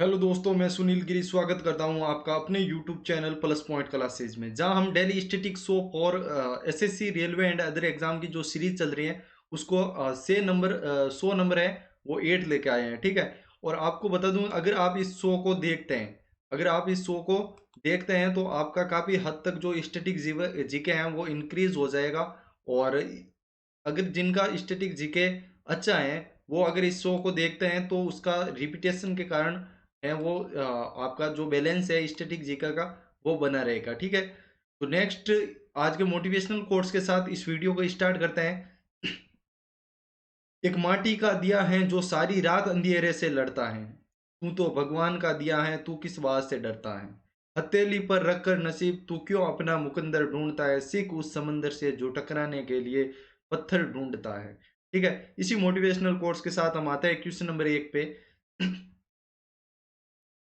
Hello दोस्तों, मैं सुनील गिरी स्वागत करता हूं आपका अपने YouTube channel plus point classes में, जहां हम डेली स्टैटिक्स और SSC railway and other exam की जो सीरीज चल रही है उसको से नंबर 100 नंबर है वो 8 लेके आए हैं। ठीक है। और आपको बता दूं, अगर आप इस शो को देखते हैं, अगर आप इस शो को देखते हैं तो आपका काफ़ी हद तक जो स्टैटिक जीके हैं वो इंक्रीज हो जाएगा। और अगर जिनका स्टैटिक जीके अच्छा है वो अगर इस शो को देखते हैं तो उसका रिपीटेशन के कारण है वो आपका जो बैलेंस है स्टैटिक जीके का वो बना रहेगा। ठीक है। तो नेक्स्ट, आज के मोटिवेशनल कोट्स के साथ इस वीडियो को स्टार्ट करते हैं। एक माटी का दिया है जो सारी रात अंधेरे से लड़ता है, तू तो भगवान का दिया है, तू किस बात से डरता है। हथेली पर रखकर नसीब तू क्यों अपना मुकंदर ढूंढता है, सीख उस समंदर से जो टकराने के लिए पत्थर ढूंढता है। ठीक है। इसी मोटिवेशनल कोट्स के साथ हम आते हैं क्वेश्चन नंबर 1 पे।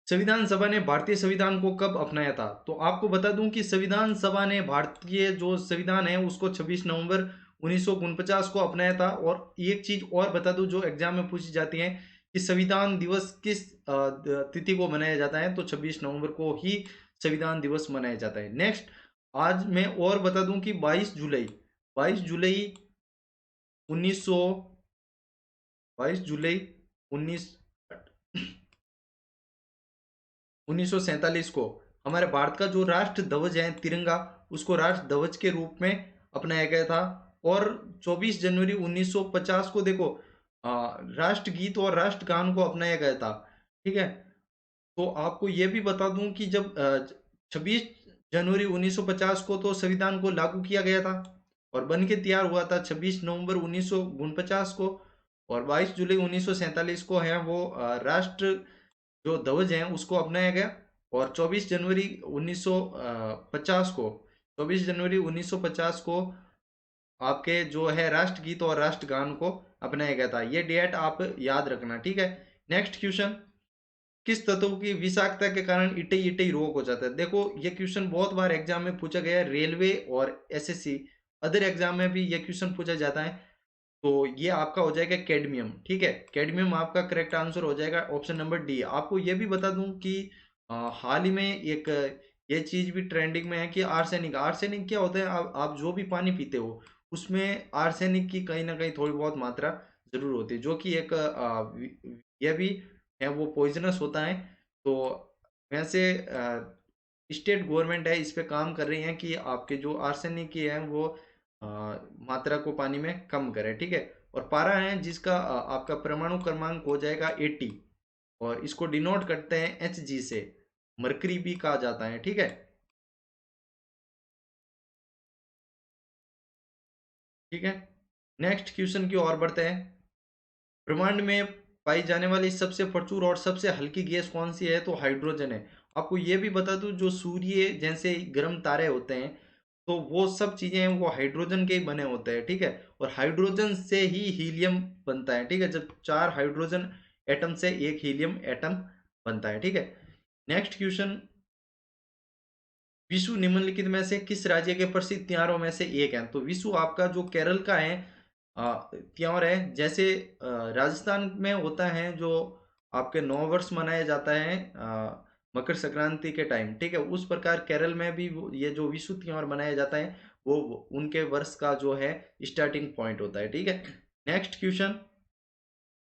संविधान सभा ने भारतीय संविधान को कब अपनाया था? तो आपको बता दूं कि संविधान सभा ने भारतीय जो संविधान है उसको 26 नवंबर 1949 को अपनाया था। और एक चीज और बता दूं जो एग्जाम में पूछी जाती है कि संविधान दिवस किस तिथि को मनाया जाता है, तो 26 नवंबर को ही संविधान दिवस मनाया जाता है। नेक्स्ट, आज मैं और बता दूं कि 22 जुलाई 1900 22 जुलाई 19 1947 को हमारे भारत का जो राष्ट्र ध्वज है तिरंगा, उसको राष्ट्र ध्वज के रूप में अपनाया गया था। और 24 जनवरी 1950 को देखो राष्ट्रगीत और राष्ट्रगान को अपनाया गया था। ठीक है। तो आपको ये भी बता दूं कि जब 26 जनवरी 1950 को तो संविधान को लागू किया गया था और बन के तैयार हुआ था 26 नवंबर 1949 को। और 22 जुलाई 1947 को है वो राष्ट्र जो ध्वज है उसको अपनाया गया। और 24 जनवरी 1950 को 24 जनवरी 1950 को आपके जो है राष्ट्रगीत और राष्ट्रगान को अपनाया गया था। ये डेट आप याद रखना। ठीक है। नेक्स्ट क्वेश्चन, किस तत्व की विषाक्तता के कारण इटई इटई रोग हो जाता है? देखो, ये क्वेश्चन बहुत बार एग्जाम में पूछा गया है, रेलवे और एसएससी अदर एग्जाम में भी ये क्वेश्चन पूछा जाता है। तो ये आपका हो जाएगा कैडमियम। ठीक है, कैडमियम आपका करेक्ट आंसर हो जाएगा, ऑप्शन नंबर डी। आपको ये भी बता दूं कि हाल ही में एक ये चीज भी ट्रेंडिंग में है कि आर्सेनिक। आर्सेनिक क्या होता है? आप जो भी पानी पीते हो उसमें आर्सेनिक की कहीं ना कहीं थोड़ी बहुत मात्रा जरूर होती है, जो कि एक ये भी है वो पॉइजनस होता है। तो वैसे स्टेट गवर्नमेंट है इस पे काम कर रही है कि आपके जो आर्सेनिक की है वो अ, मात्रा को पानी में कम करें। ठीक है। और पारा है जिसका आपका परमाणु क्रमांक हो जाएगा 80 और इसको डिनोट करते हैं एच जी से, मरकरी भी कहा जाता है। ठीक है। ठीक है। नेक्स्ट क्वेश्चन की ओर बढ़ते हैं। ब्रह्मांड में पाई जाने वाली सबसे प्रचुर और सबसे हल्की गैस कौन सी है? तो हाइड्रोजन है। आपको ये भी बता दूं, जो सूर्य जैसे गर्म तारे होते हैं तो वो सब चीजें हैं वो हाइड्रोजन के ही बने होते हैं। ठीक है। और हाइड्रोजन से ही हीलियम बनता है। ठीक है। जब 4 हाइड्रोजन एटम से एक हीलियम एटम बनता है। ठीक है। नेक्स्ट क्वेश्चन, विशु निम्नलिखित में से किस राज्य के प्रसिद्ध त्योहारों में से एक है? तो विशु आपका जो केरल का है त्योहार है। जैसे राजस्थान में होता है जो आपके नौ वर्ष मनाया जाता है मकर संक्रांति के टाइम। ठीक है। उस प्रकार केरल में भी ये जो विशु त्योहार मनाया जाता है वो उनके वर्ष का जो है स्टार्टिंग पॉइंट होता है। ठीक है। नेक्स्ट क्वेश्चन,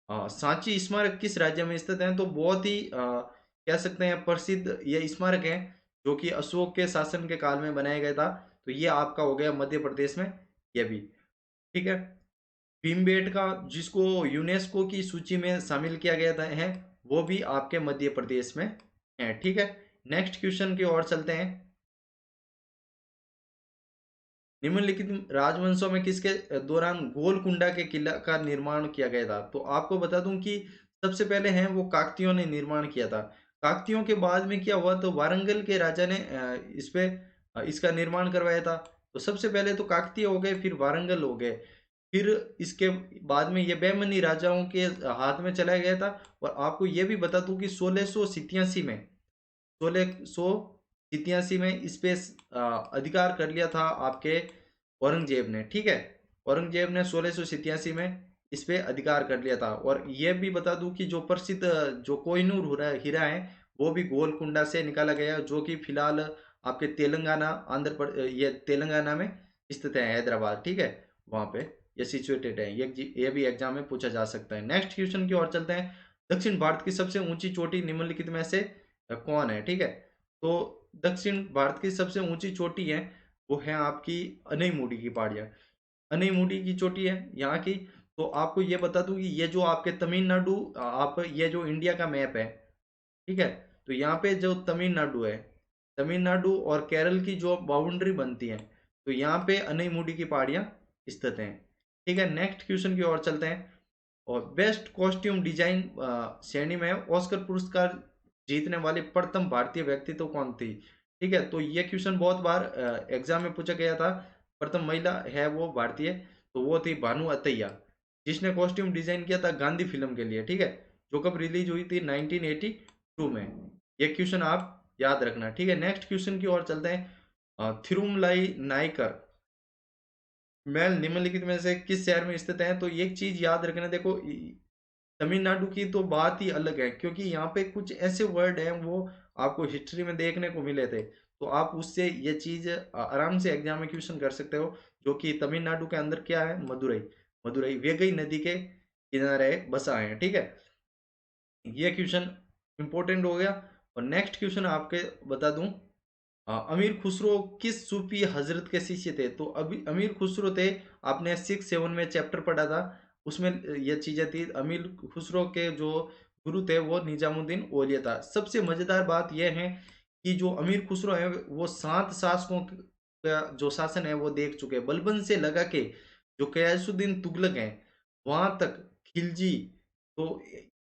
सांची स्मारक किस राज्य में स्थित है? तो बहुत ही कह सकते हैं प्रसिद्ध ये स्मारक है जो कि अशोक के शासन के काल में बनाया गया था। तो ये आपका हो गया मध्य प्रदेश में ये भी। ठीक है। भीमबेटका जिसको यूनेस्को की सूची में शामिल किया गया था है वो भी आपके मध्य प्रदेश में है। ठीक है। नेक्स्ट क्वेश्चन की ओर चलते हैं। निम्नलिखित राजवंशों में किसके दौरान गोलकुंडा के किला का निर्माण किया गया था? तो आपको बता दूं कि सबसे पहले हैं वो काकतियों ने निर्माण किया था। काकतियों के बाद में क्या हुआ, तो वारंगल के राजा ने इस पे इसका निर्माण करवाया था। तो सबसे पहले तो काकतीय हो गए, फिर वारंगल हो गए, फिर इसके बाद में ये बेमनी राजाओं के हाथ में चला गया था। और आपको ये भी बता दूं कि 1687 में इस पे अधिकार कर लिया था आपके औरंगजेब ने। ठीक है। औरंगजेब ने 1687 में इस पे अधिकार कर लिया था। और ये भी बता दूं कि जो प्रसिद्ध जो कोहिनूर हीरा है वो भी गोलकुंडा से निकाला गया, जो कि फिलहाल आपके तेलंगाना ये तेलंगाना में स्थित है, हैदराबाद, ठीक है, वहां पे ये सिचुएटेड है। ये भी एग्जाम में पूछा जा सकता है। नेक्स्ट क्वेश्चन की ओर चलते हैं। दक्षिण भारत की सबसे ऊंची चोटी निम्नलिखित में से कौन है, ठीक है। तो दक्षिण भारत की सबसे ऊंची चोटी है वो है आपकी अनईमुड़ी की पहाड़ियां। अनईमुड़ी की चोटी है यहाँ की। तो आपको ये बता दूं कि ये जो आपके तमिलनाडु, आप ये जो इंडिया का मैप है, ठीक है, तो यहाँ पे जो तमिलनाडु है, तमिलनाडु और केरल की जो बाउंड्री बनती है, तो यहाँ पे अनईमुड़ी की पहाड़ियां स्थित हैं, ठीक है। नेक्स्ट क्वेश्चन की ओर चलते हैं। और बेस्ट कॉस्ट्यूम डिजाइन श्रेणी में ऑस्कर पुरस्कार जीतने वाली प्रथम भारतीय व्यक्तित्व कौन थी, ठीक है। तो ये क्वेश्चन बहुत बार एग्जाम में पूछा गया था। प्रथम महिला है वो भारतीय, तो वो थी भानु अथैया, जिसने कॉस्ट्यूम डिजाइन किया था गांधी फिल्म के लिए, ठीक है, जो कब रिलीज हुई थी 1982 में। ये क्वेश्चन आप याद रखना, ठीक है। नेक्स्ट क्वेश्चन की ओर चलते हैं। थिरुमलाई नायकर महल निम्नलिखित में से किस शहर में स्थित है। तो एक चीज याद रखना, देखो तमिलनाडु की तो बात ही अलग है, क्योंकि यहाँ पे कुछ ऐसे वर्ड हैं वो आपको हिस्ट्री में देखने को मिले थे, तो आप उससे ये चीज आराम से एग्जाम में क्वेश्चन कर सकते हो। जो कि तमिलनाडु के अंदर क्या है, मदुरई, मदुरई वेगई नदी के किनारे बसा है, ठीक है। ये क्वेश्चन इंपॉर्टेंट हो गया। और नेक्स्ट क्वेश्चन आपके बता दूं, अमीर खुसरो किस सूफी हजरत के शिष्य थे। तो अभी अमीर खुसरो थे, आपने 6-7 में चैप्टर पढ़ा था, उसमें ये चीजें थी। अमीर खुसरो के जो गुरु थे वो निजामुद्दीन औलिया था। सबसे मजेदार बात यह है कि जो अमीर खुसरो है वो 7 शासकों का जो शासन है वो देख चुके हैं, बलबन से लगा के जो गयासुद्दीन तुगलक है वहां तक, खिलजी। तो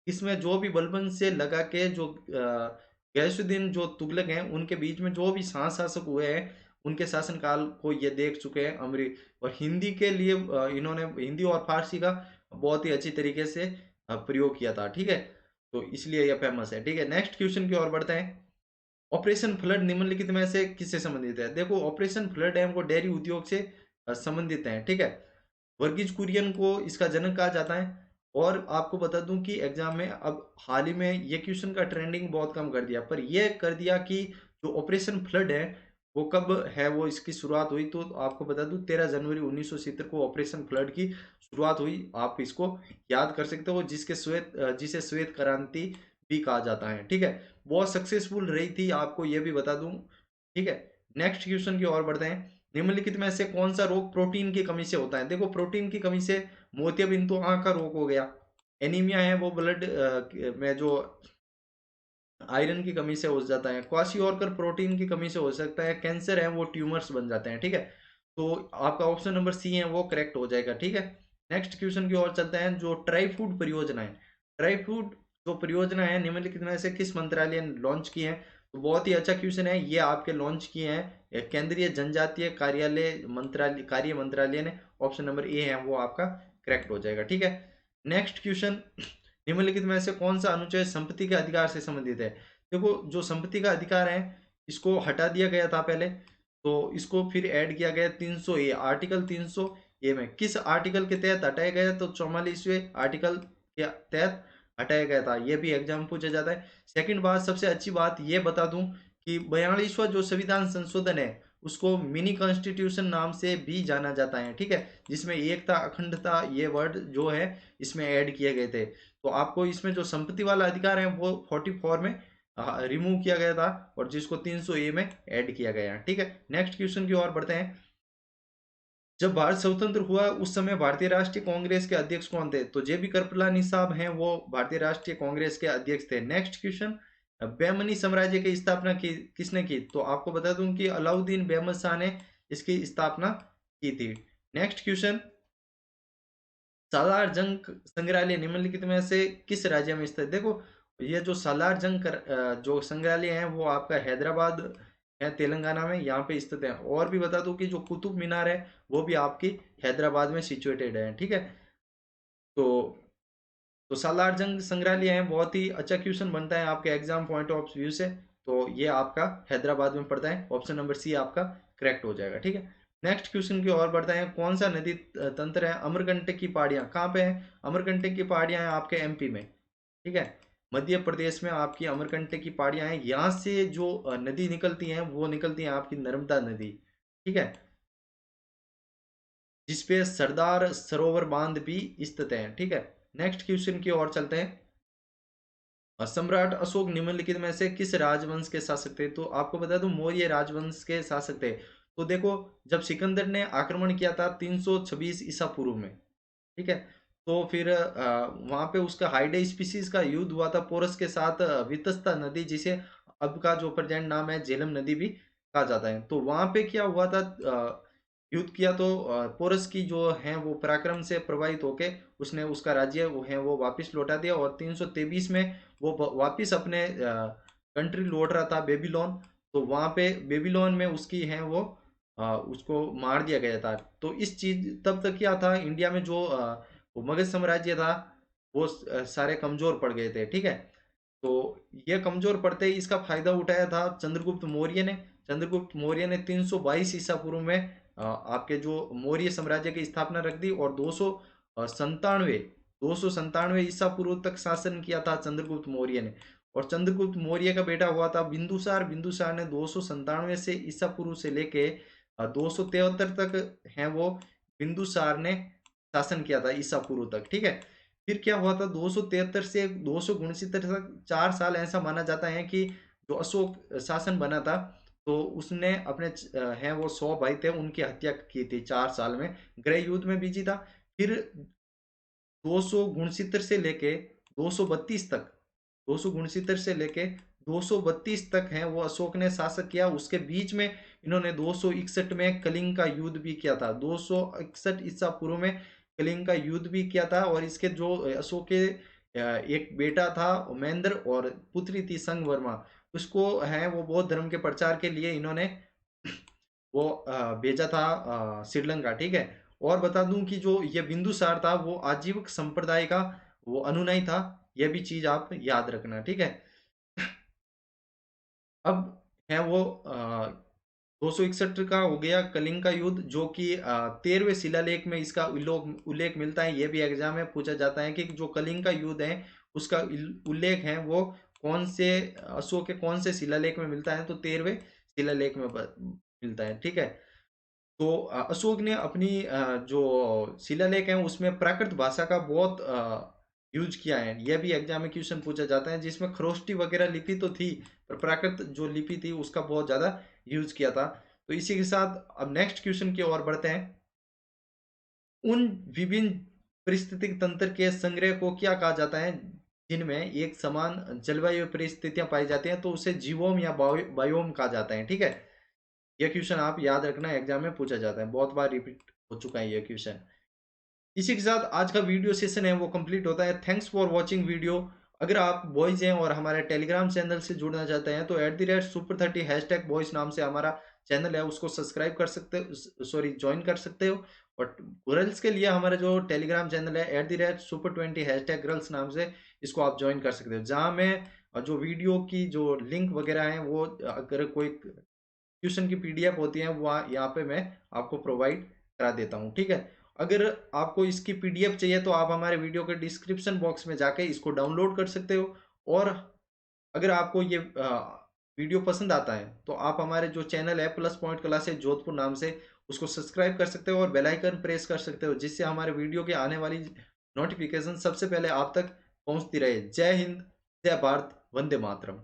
इसमें जो भी बलबन से लगा के जो गयासुद्दीन जो तुगलक हैं उनके बीच में जो भी शासक हुए हैं उनके शासनकाल को ये देख चुके हैं अमरीक। और हिंदी के लिए इन्होंने हिंदी और फारसी का बहुत ही अच्छी तरीके से प्रयोग किया था, ठीक है। तो इसलिए यह फेमस है, ठीक है। नेक्स्ट क्वेश्चन की ओर बढ़ते हैं। ऑपरेशन फ्लड निम्नलिखित में से किससे संबंधित है। देखो ऑपरेशन फ्लड है वो डेयरी उद्योग से संबंधित है, ठीक है। वर्गीज कुरियन को इसका जनक कहा जाता है। और आपको बता दूं कि एग्जाम में अब हाल ही में ये क्वेश्चन का ट्रेंडिंग बहुत कम कर दिया, पर ये कर दिया कि जो ऑपरेशन फ्लड है वो कब है, वो इसकी शुरुआत हुई। तो आपको बता दूं 13 जनवरी 1970 को ऑपरेशन फ्लड की शुरुआत हुई। आप इसको याद कर सकते हो, जिसे श्वेत क्रांति भी कहा जाता है, ठीक है। बहुत सक्सेसफुल रही थी, आपको ये भी बता दूं, ठीक है। नेक्स्ट क्वेश्चन की ओर बढ़ते हैं। निम्नलिखित में से कौन सा रोग प्रोटीन की कमी से होता है। देखो प्रोटीन की कमी से मोतियाबिंद तो आंख का रोग हो गया, एनीमिया है वो ब्लड में जो आयरन की कमी से हो जाता है, क्वाशियोरकर प्रोटीन की कमी से हो सकता है, कैंसर है वो ट्यूमर्स बन जाते हैं, ठीक है। तो आपका ऑप्शन नंबर सी है वो करेक्ट हो जाएगा, ठीक है। नेक्स्ट क्वेश्चन की ओर चलते हैं। जो ट्राई फूड परियोजना है, ट्राई फूड जो परियोजना है निम्नलिखित में से किस मंत्रालय ने लॉन्च की है। तो बहुत ही अच्छा क्वेश्चन है, ये आपके लॉन्च किए हैं केंद्रीय जनजातीय कार्य मंत्रालय ने। ऑप्शन नंबर ए है वो आपका करेक्ट हो जाएगा, ठीक है। Next question. निम्नलिखित में से कौन सा अनुच्छेद संपत्ति के अधिकार से संबंधित है। देखो जो संपत्ति का अधिकार है इसको हटा दिया गया था पहले, तो इसको फिर ऐड किया गया 300 ए, आर्टिकल 300 ए में किस आर्टिकल के तहत हटाया गया। तो 44वें आर्टिकल के तहत हटाया गया था, ये भी एग्जाम पूछा जाता है। सेकंड बात, सबसे अच्छी बात ये बता दूं कि 42वां जो संविधान संशोधन है उसको मिनी कॉन्स्टिट्यूशन नाम से भी जाना जाता है, ठीक है, जिसमें एकता अखंडता ये वर्ड जो है इसमें ऐड किए गए थे। तो आपको इसमें जो संपत्ति वाला अधिकार है वो 44 में रिमूव किया गया था और जिसको 300 ए में ऐड किया गया है, ठीक है। नेक्स्ट क्वेश्चन की ओर बढ़ते हैं। जब भारत स्वतंत्र हुआ उस समय भारतीय राष्ट्रीय कांग्रेस के अध्यक्ष कौन थे। तो जेबी कृपलानी साहब हैं वो भारतीय राष्ट्रीय कांग्रेस के अध्यक्ष थे। Next question. बेमनी साम्राज्य की स्थापना की किसने की। तो आपको बता दूं कि अलाउद्दीन बेहमद शाह ने इसकी स्थापना की थी। Next question. सालार जंग संग्रहालय निम्नलिखित में से किस राज्य में स्थित। देखो ये जो सालार जंग जो संग्रहालय है वो आपका हैदराबाद है, तेलंगाना में यहाँ पे स्थित है। और भी बता दूं कि जो कुतुब मीनार है वो भी आपकी हैदराबाद में सिचुएटेड है, ठीक है। तो सालार जंग संग्रहालय है, बहुत ही अच्छा क्वेश्चन बनता है आपके एग्जाम पॉइंट ऑफ व्यू से। तो ये आपका हैदराबाद में पड़ता है, ऑप्शन नंबर सी आपका करेक्ट हो जाएगा, ठीक है। नेक्स्ट क्वेश्चन की ओर बढ़ते हैं। कौन सा नदी तंत्र है? अमरकंटक की पहाड़ियां कहाँ पे है? अमरकंटक की पहाड़ियां हैं आपके एमपी में, ठीक है, मध्य प्रदेश में आपकी अमरकंटक की पहाड़ियां हैं। यहाँ से जो नदी निकलती हैं वो निकलती हैं आपकी नर्मदा नदी, ठीक है, जिसपे सरदार सरोवर बांध भी स्थित है, ठीक है। नेक्स्ट क्वेश्चन की ओर चलते हैं। सम्राट अशोक निम्नलिखित में से किस राजवंश के शासक थे? तो आपको बता दूं मौर्य राजवंश के शासक थे। तो देखो, जब सिकंदर ने आक्रमण किया था 326 ईसा पूर्व में, ठीक है, तो फिर वहां पे उसका हाइडे स्पीसीज का युद्ध हुआ था पोरस के साथ, वितस्ता नदी जिसे अब का जो प्रेजेंट नाम है झेलम नदी भी कहा जाता है। तो वहां पे क्या हुआ था, युद्ध किया तो पोरस की जो है वो पराक्रम से प्रभावित होके उसने उसका राज्य वो है वो वापस लौटा दिया, और 323 में वो वापस अपने कंट्री लौट रहा था बेबीलोन। तो वहां पे बेबीलोन में उसकी है वो उसको मार दिया गया था। तो इस चीज तब तक क्या था, इंडिया में जो वो मगध साम्राज्य था वो सारे कमजोर पड़ गए थे, ठीक है। तो ये कमजोर पड़ते ही इसका फायदा उठाया था चंद्रगुप्त मौर्य ने। चंद्रगुप्त मौर्य ने 322 ईसा पूर्व में आपके जो मौर्य साम्राज्य की स्थापना रख दी, और 297 ईसा पूर्व तक शासन किया था चंद्रगुप्त मौर्य ने। और चंद्रगुप्त मौर्य का बेटा हुआ था बिंदुसार। बिंदुसार ने 297 से ईसा पूर्व से लेके 273 तक है वो बिंदुसार ने शासन किया था ईसा पूर्व तक, ठीक है। फिर क्या हुआ था 273 से 269 तक 4 साल ऐसा माना जाता है कि जो अशोक शासन बना था, तो उसने अपने हैं वो 100 भाई थे उनकी हत्या की थी 4 साल में, गृह युद्ध में बिजी था। फिर 269 से लेके 232 तक, 269 से लेके 232 तक है वो अशोक ने शासक किया। उसके बीच में इन्होंने 261 में कलिंग का युद्ध भी किया था, 261 ईसा पूर्व में कलिंग का युद्ध भी किया था। और इसके जो अशोक के एक बेटा था महेंद्र और पुत्री थी संगवर्मा, उसको है वो बौद्ध धर्म के प्रचार के लिए इन्होंने वो भेजा था श्रीलंका, ठीक है। और बता दूं कि जो ये बिंदुसार था वो आजीवक संप्रदाय का वो अनुयायी था, यह भी चीज आप याद रखना, ठीक है। अब है वो 261 का हो गया कलिंग का युद्ध, जो कि 13वें शिलालेख में इसका उल्लेख मिलता है। यह भी एग्जाम में पूछा जाता है कि जो कलिंग का युद्ध है उसका उल्लेख है वो कौन से अशोक के कौन से शिलालेख में मिलता है? तो 13वें शिलालेख में मिलता है, ठीक है। तो अशोक ने अपनी जो शिलालेख है उसमें प्राकृत भाषा का बहुत यूज किया है। यह भी एग्जाम में क्वेश्चन पूछा जाता है, जिसमें खरोष्टी वगैरह लिपि तो थी पर प्राकृत जो लिपि थी उसका बहुत ज्यादा यूज किया था। तो इसी के साथ अब नेक्स्ट क्वेश्चन की ओर बढ़ते हैं। उन विभिन्न परिस्थितिक तंत्र के संग्रह को क्या कहा जाता है जिनमें एक समान जलवायु परिस्थितियां पाई जाती हैं? तो उसे जीवोम या बायोम कहा जाता है, ठीक है। यह क्वेश्चन आप याद रखना, एग्जाम में पूछा जाता है, बहुत बार रिपीट हो चुका है यह क्वेश्चन। इसी के साथ आज का वीडियो सेशन है वो कंप्लीट होता है। Thanks for watching video. अगर आप बॉयज हैं और हमारे टेलीग्राम चैनल से जुड़ना चाहते हैं तो @super30 हैशटैग बॉयज नाम से हमारा चैनल है, उसको सब्सक्राइब कर सकते हो, सॉरी ज्वाइन कर सकते हो। और गर्ल्स के लिए हमारा जो टेलीग्राम चैनल है @super20 हैशटैग गर्ल्स नाम से, इसको आप ज्वाइन कर सकते हो, जहाँ मैं जो वीडियो की जो लिंक वगैरह है वो अगर कोई क्वेश्चन की पीडीएफ होती है वो यहाँ पे मैं आपको प्रोवाइड करा देता हूँ, ठीक है। अगर आपको इसकी पीडीएफ चाहिए तो आप हमारे वीडियो के डिस्क्रिप्शन बॉक्स में जाके इसको डाउनलोड कर सकते हो। और अगर आपको ये वीडियो पसंद आता है तो आप हमारे जो चैनल है प्लस पॉइंट क्लासेस जोधपुर नाम से, उसको सब्सक्राइब कर सकते हो और बेल आइकन प्रेस कर सकते हो, जिससे हमारे वीडियो के आने वाली नोटिफिकेशन सबसे पहले आप तक पहुंचती रहे। जय हिंद, जय भारत, वंदे मातरम।